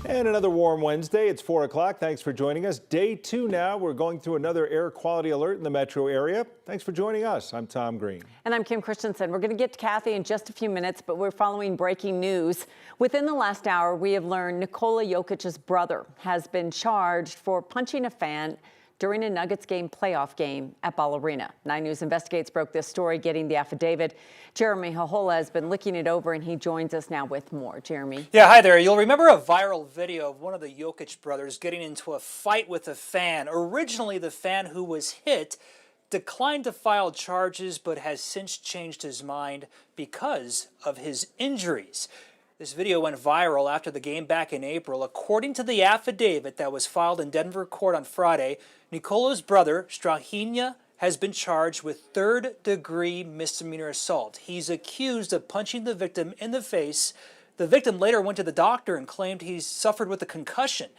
And another warm Wednesday. It's 4 o'clock. Thanks for joining us. Day 2 now. We're going through another air quality alert in the metro area. Thanks for joining us. I'm Tom Green. And I'm Kim Christensen. We're going to get to Kathy in just a few minutes, but we're following breaking news. Within the last hour, we have learned Nikola Jokic's brother has been charged for punching a fan during a Nuggets playoff game at Ball Arena. 9 News Investigates broke this story, getting the affidavit. Jeremy Hohola has been looking it over, and he joins us now with more. Jeremy. Yeah, hi there. You'll remember a viral video of one of the Jokic brothers getting into a fight with a fan. Originally, the fan who was hit declined to file charges, but has since changed his mind because of his injuries. This video went viral after the game back in April. According to the affidavit that was filed in Denver court on Friday, Nikola's brother, Strahinja, has been charged with third-degree misdemeanor assault. He's accused of punching the victim in the face. The victim later went to the doctor and claimed he suffered with a concussion.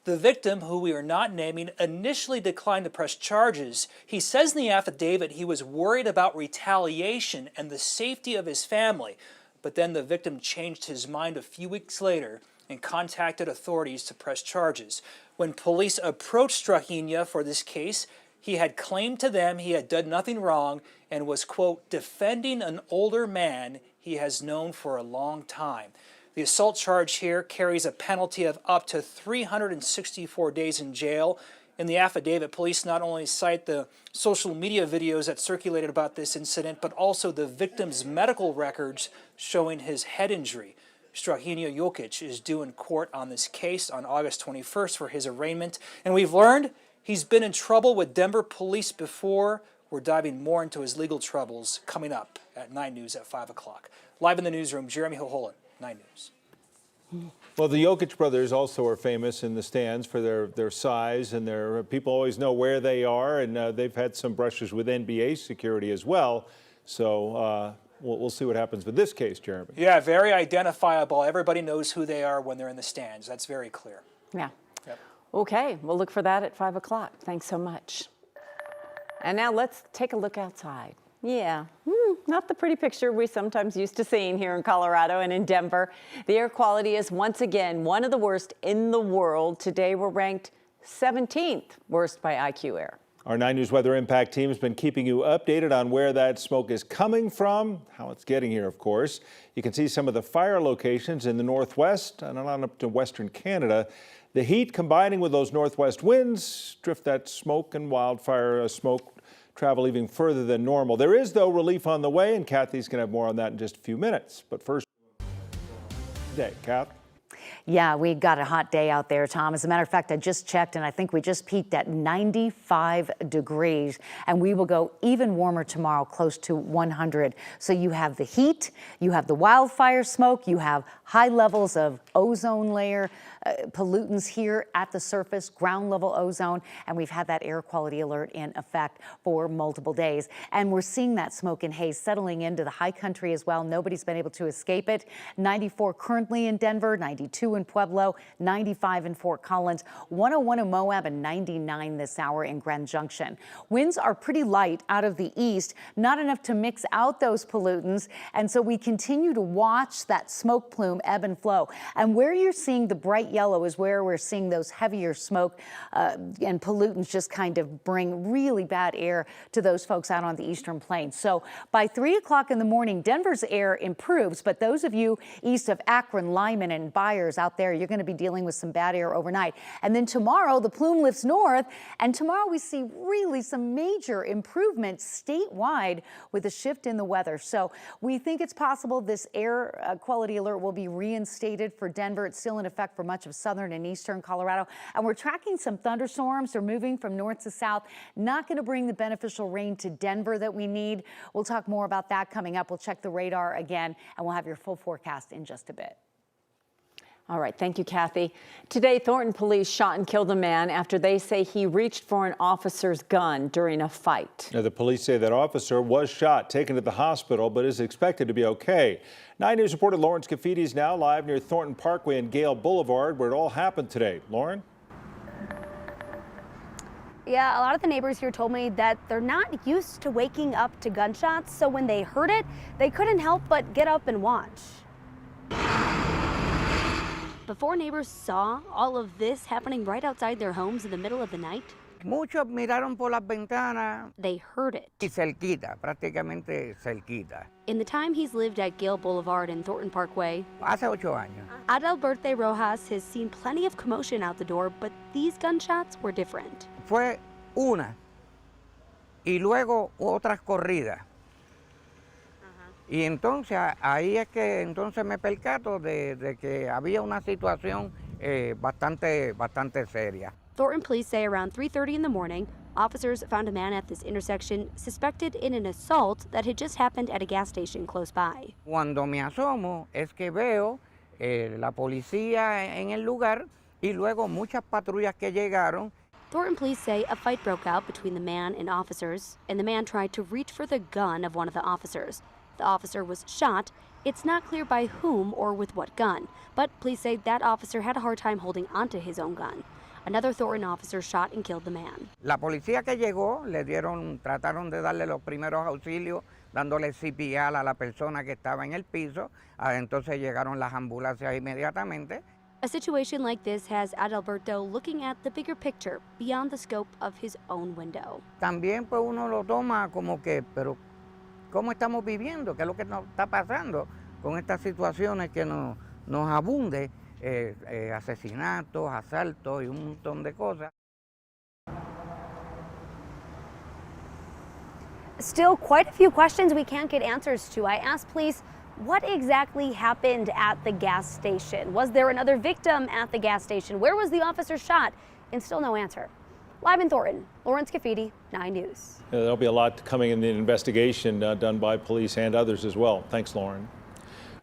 The victim, who we are not naming, initially declined to press charges. He says in the affidavit he was worried about retaliation and the safety of his family. But then the victim changed his mind a few weeks later and contacted authorities to press charges. When police approached Strahinja for this case, he had claimed to them he had done nothing wrong and was, quote, defending an older man he has known for a long time. The assault charge here carries a penalty of up to 364 days in jail. In the affidavit, police not only cite the social media videos that circulated about this incident, but also the victim's medical records showing his head injury. Strahinja Jokic is due in court on this case on August 21st for his arraignment. And we've learned he's been in trouble with Denver police before. We're diving more into his legal troubles coming up at 9 News at 5 o'clock. Live in the newsroom, Jeremy Hohola, 9 News. Well, the Jokic brothers also are famous in the stands for their size, and their people always know where they are, and they've had some brushes with NBA security as well. So we'll see what happens with this case, Jeremy. Yeah, very identifiable. Everybody knows who they are when they're in the stands. That's very clear. Yeah. Yep. Okay, we'll look for that at 5 o'clock. Thanks so much. And now let's take a look outside. Yeah, not the pretty picture we sometimes used to seeing here in Colorado and in Denver. The air quality is once again one of the worst in the world. Today we're ranked 17th worst by IQ Air. Our 9 News Weather Impact team has been keeping you updated on where that smoke is coming from, how it's getting here, of course. You can see some of the fire locations in the northwest and on up to western Canada. The heat combining with those northwest winds drift that smoke and wildfire smoke travel even further than normal. There is, though, relief on the way, and Kathy's going to have more on that in just a few minutes. But first, today, Kath. Yeah, we got a hot day out there, Tom. As a matter of fact, I just checked, and I think we just peaked at 95 degrees, and we will go even warmer tomorrow, close to 100. So you have the heat, you have the wildfire smoke, you have high levels of ozone layer pollutants here at the surface, ground level ozone, and we've had that air quality alert in effect for multiple days. And we're seeing that smoke and haze settling into the high country as well. Nobody's been able to escape it. 94 currently in Denver, 92 in Pueblo, 95 in Fort Collins, 101 in Moab, and 99 this hour in Grand Junction. Winds are pretty light out of the east, not enough to mix out those pollutants, and so we continue to watch that smoke plume ebb and flow. And where you're seeing the bright yellow is where we're seeing those heavier smoke and pollutants just kind of bring really bad air to those folks out on the eastern plains. So by 3 o'clock in the morning, Denver's air improves, but those of you east of Akron, Lyman, and Byers out there, you're going to be dealing with some bad air overnight. And then tomorrow, the plume lifts north, and tomorrow we see really some major improvements statewide with a shift in the weather. So we think it's possible this air quality alert will be reinstated for Denver. It's still in effect for much of southern and eastern Colorado. And we're tracking some thunderstorms. They're moving from north to south. Not going to bring the beneficial rain to Denver that we need. We'll talk more about that coming up. We'll check the radar again, and we'll have your full forecast in just a bit. All right, thank you, Kathy. Today, Thornton police shot and killed a man after they say he reached for an officer's gun during a fight. Now, the police say that officer was shot, taken to the hospital, but is expected to be okay. 9 News reporter Lawrence Cafidi is now live near Thornton Parkway and Gale Boulevard, where it all happened today. Lauren? Yeah, a lot of the neighbors here told me that they're not used to waking up to gunshots, so when they heard it, they couldn't help but get up and watch. Before neighbors saw all of this happening right outside their homes in the middle of the night, Muchos miraron por las ventanas they heard it. y cerquita, prácticamente cerquita. In the time he's lived at Gale Boulevard and Thornton Parkway, Hace 8 años. Adalberto Rojas has seen plenty of commotion out the door, but these gunshots were different. Fue una y luego otras corridas. Y entonces ahí es que entonces me percato de que había una situación bastante seria. Thornton police say around 3:30 in the morning, officers found a man at this intersection suspected in an assault that had just happened at a gas station close by. Cuando me asomo es que veo la policía en el lugar y luego muchas patrullas que llegaron. Thornton police say a fight broke out between the man and officers, and the man tried to reach for the gun of one of the officers. The officer was shot. It's not clear by whom or with what gun, but police say that officer had a hard time holding onto his own gun. Another Thornton officer shot and killed the man. La policía que llegó trataron de darle los primeros auxilios, dándole CPR a la persona que estaba en el piso. Entonces llegaron las ambulancias inmediatamente. A situation like this has Adalberto looking at the bigger picture beyond the scope of his own window. También pues uno lo toma como que, pero ¿cómo estamos viviendo? ¿Qué es lo que nos está pasando con estas situaciones que nos abunde? Asesinatos, asaltos y un montón de cosas. Still quite a few questions we can't get answers to. I asked police what exactly happened at the gas station. Was there another victim at the gas station? Where was the officer shot? And still no answer. Live in Thornton, Lawrence Cafidi, 9 News. There'll be a lot coming in the investigation done by police and others as well. Thanks, Lauren.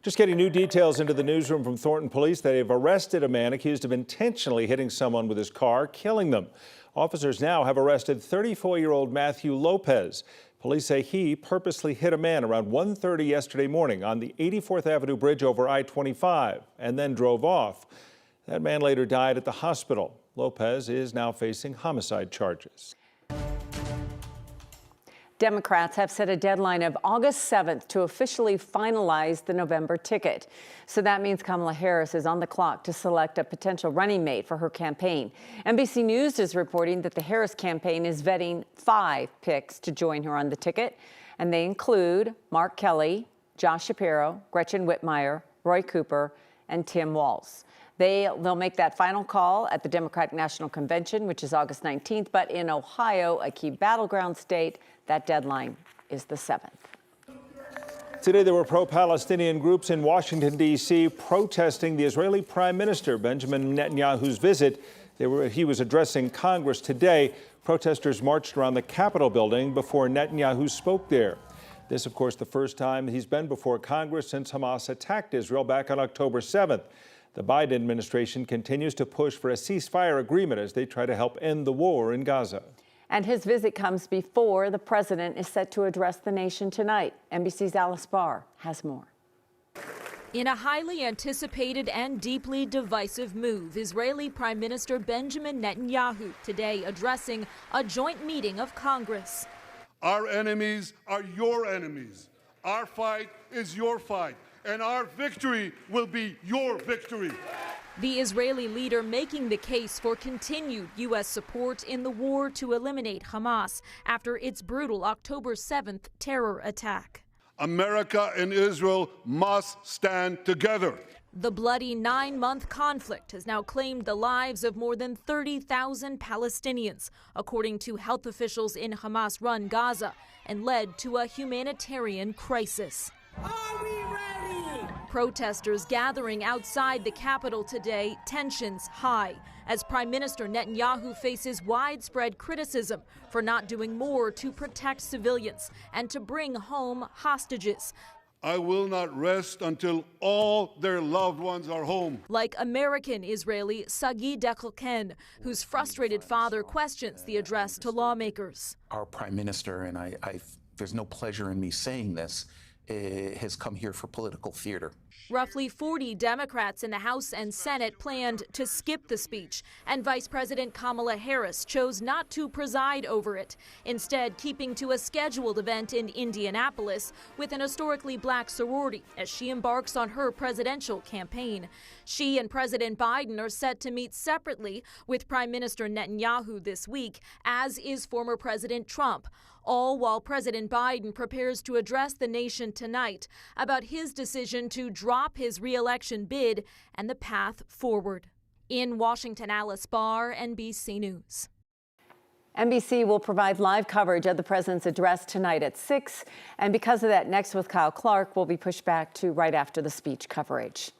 Just getting new details into the newsroom from Thornton Police. They've arrested a man accused of intentionally hitting someone with his car, killing them. Officers now have arrested 34-year-old Matthew Lopez. Police say he purposely hit a man around 1:30 yesterday morning on the 84th Avenue Bridge over I-25 and then drove off. That man later died at the hospital. Lopez is now facing homicide charges. Democrats have set a deadline of August 7th to officially finalize the November ticket. So that means Kamala Harris is on the clock to select a potential running mate for her campaign. NBC News is reporting that the Harris campaign is vetting 5 picks to join her on the ticket, and they include Mark Kelly, Josh Shapiro, Gretchen Whitmire, Roy Cooper, and Tim Walz. They'll make that final call at the Democratic National Convention, which is August 19th. But in Ohio, a key battleground state, that deadline is the 7th. Today, there were pro-Palestinian groups in Washington, D.C. protesting the Israeli Prime Minister Benjamin Netanyahu's visit. He was addressing Congress today. Protesters marched around the Capitol building before Netanyahu spoke there. This, of course, the first time he's been before Congress since Hamas attacked Israel back on October 7th. The Biden administration continues to push for a ceasefire agreement as they try to help end the war in Gaza. And his visit comes before the president is set to address the nation tonight. NBC's Alice Barr has more. In a highly anticipated and deeply divisive move, Israeli Prime Minister Benjamin Netanyahu today addressing a joint meeting of Congress. Our enemies are your enemies. Our fight is your fight. And our victory will be your victory. The Israeli leader making the case for continued U.S. support in the war to eliminate Hamas after its brutal October 7th terror attack. America and Israel must stand together. The bloody 9-month conflict has now claimed the lives of more than 30,000 Palestinians, according to health officials in Hamas-run Gaza, and led to a humanitarian crisis. Are we ready? Protesters gathering outside the Capitol today, tensions high, as Prime Minister Netanyahu faces widespread criticism for not doing more to protect civilians and to bring home hostages. I will not rest until all their loved ones are home. Like American Israeli Sagi Dekelken, whose frustrated father questions the address to lawmakers. Our Prime Minister, and there's no pleasure in me saying this, has come here for political theater. Roughly 40 Democrats in the House and Senate planned to skip the speech, and Vice President Kamala Harris chose not to preside over it, instead keeping to a scheduled event in Indianapolis with an historically black sorority as she embarks on her presidential campaign. She and President Biden are set to meet separately with Prime Minister Netanyahu this week, as is former President Trump, all while President Biden prepares to address the nation tonight about his decision to drop his re-election bid and the path forward. In Washington, Alice Barr, NBC News. NBC will provide live coverage of the president's address tonight at 6, and because of that, Next with Kyle Clark will be pushed back to right after the speech coverage.